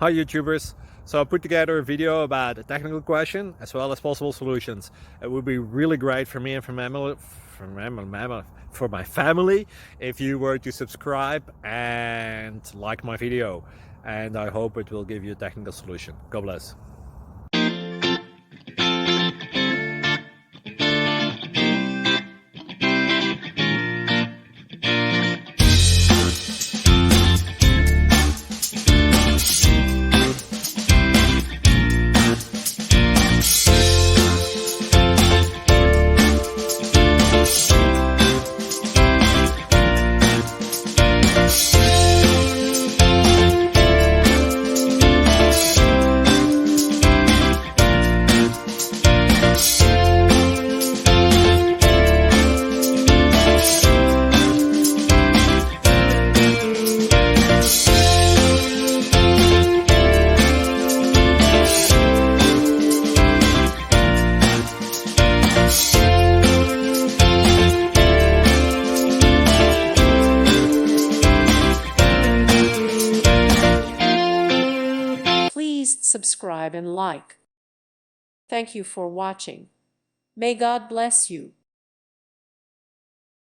Hi YouTubers. So I put together a video about a technical question as well as possible solutions. It would be really great for me and for my family if you were to subscribe and like my video, and I hope it will give you a technical solution. God bless. Please subscribe and like. Thank you for watching. May God bless you.